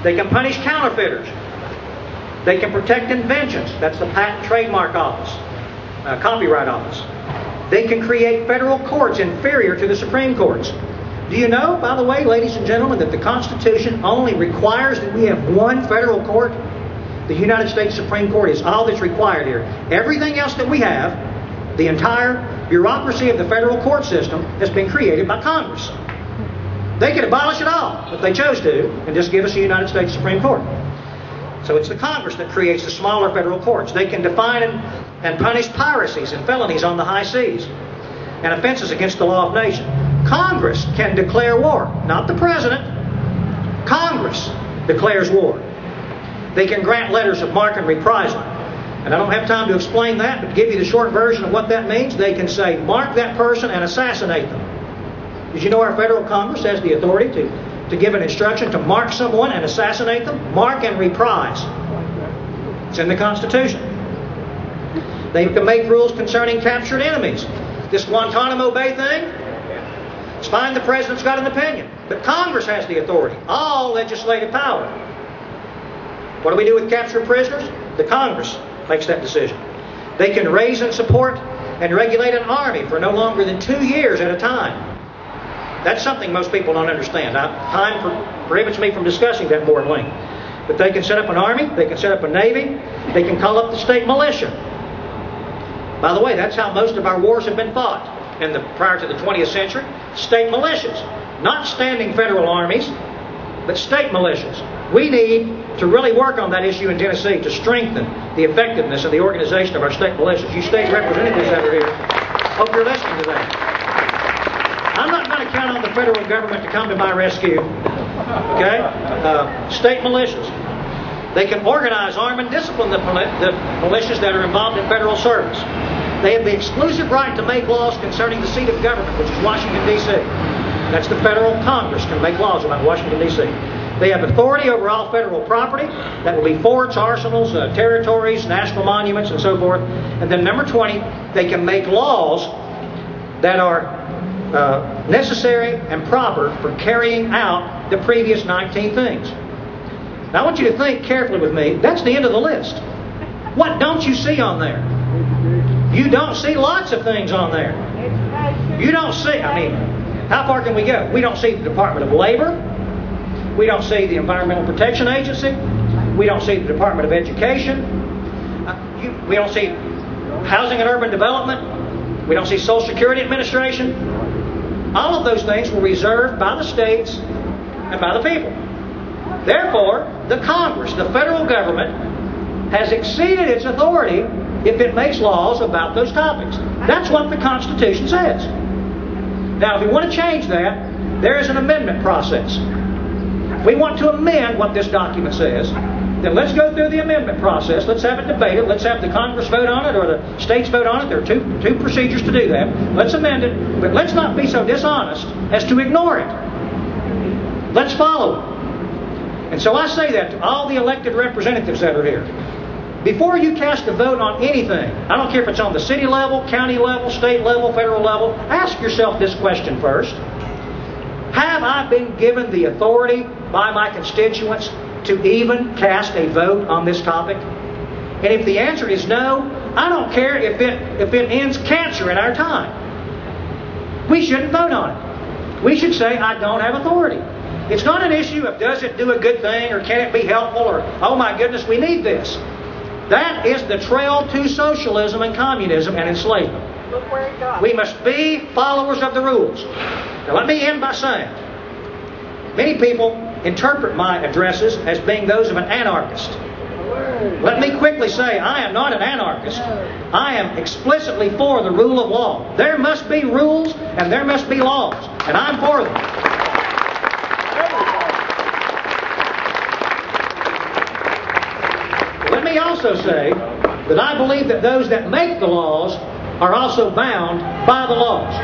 They can punish counterfeiters. They can protect inventions. That's the Patent and Trademark Office, Copyright Office. They can create federal courts inferior to the Supreme Courts. Do you know, by the way, ladies and gentlemen, that the Constitution only requires that we have one federal court? The United States Supreme Court is all that's required here. Everything else that we have, the entire bureaucracy of the federal court system, has been created by Congress. They could abolish it all if they chose to and just give us a United States Supreme Court. So it's the Congress that creates the smaller federal courts. They can define and punish piracies and felonies on the high seas and offenses against the law of nations. Congress can declare war, not the President. Congress declares war. They can grant letters of marque and reprisal. And I don't have time to explain that, but to give you the short version of what that means, they can say, mark that person and assassinate them. Did you know our federal Congress has the authority to give an instruction to mark someone and assassinate them? Mark and reprise. It's in the Constitution. They can make rules concerning captured enemies. This Guantanamo Bay thing, it's fine the President's got an opinion, but Congress has the authority, all legislative power. What do we do with captured prisoners? The Congress makes that decision. They can raise and support and regulate an army for no longer than 2 years at a time. That's something most people don't understand. Time prohibits me from discussing that more at length. But they can set up an army, they can set up a navy, they can call up the state militia. By the way, that's how most of our wars have been fought prior to the 20th century. State militias. Not standing federal armies, but state militias. We need to really work on that issue in Tennessee to strengthen the effectiveness of the organization of our state militias. You state representatives that are here, hope you're listening to that. I'm not going to count on the federal government to come to my rescue. Okay? State militias. They can organize, arm, and discipline the militias that are involved in federal service. They have the exclusive right to make laws concerning the seat of government, which is Washington, D.C. That's the federal Congress can make laws about Washington, D.C. They have authority over all federal property. That will be forts, arsenals, territories, national monuments, and so forth. And then number 20, they can make laws that are necessary and proper for carrying out the previous 19 things. Now I want you to think carefully with me. That's the end of the list. What don't you see on there? You don't see lots of things on there. You don't see, how far can we go? We don't see the Department of Labor. We don't see the Environmental Protection Agency. We don't see the Department of Education. We don't see Housing and Urban Development. We don't see Social Security Administration. All of those things were reserved by the states and by the people. Therefore, the Congress, the federal government, has exceeded its authority if it makes laws about those topics. That's what the Constitution says. Now, if we want to change that, there is an amendment process. If we want to amend what this document says, then let's go through the amendment process. Let's have it debated. Let's have the Congress vote on it or the states vote on it. There are two procedures to do that. Let's amend it, but let's not be so dishonest as to ignore it. Let's follow it. And so I say that to all the elected representatives that are here. Before you cast a vote on anything, I don't care if it's on the city level, county level, state level, federal level, ask yourself this question first. Have I been given the authority by my constituents to even cast a vote on this topic? And if the answer is no, I don't care if it ends cancer in our time. We shouldn't vote on it. We should say, I don't have authority. It's not an issue of does it do a good thing or can it be helpful or oh my goodness, we need this. That is the trail to socialism and communism and enslavement. Look where it got. We must be followers of the rules. Now let me end by saying, many people interpret my addresses as being those of an anarchist. Let me quickly say, I am not an anarchist. I am explicitly for the rule of law. There must be rules and there must be laws, and I'm for them. Let me also say that I believe that those that make the laws are also bound by the laws.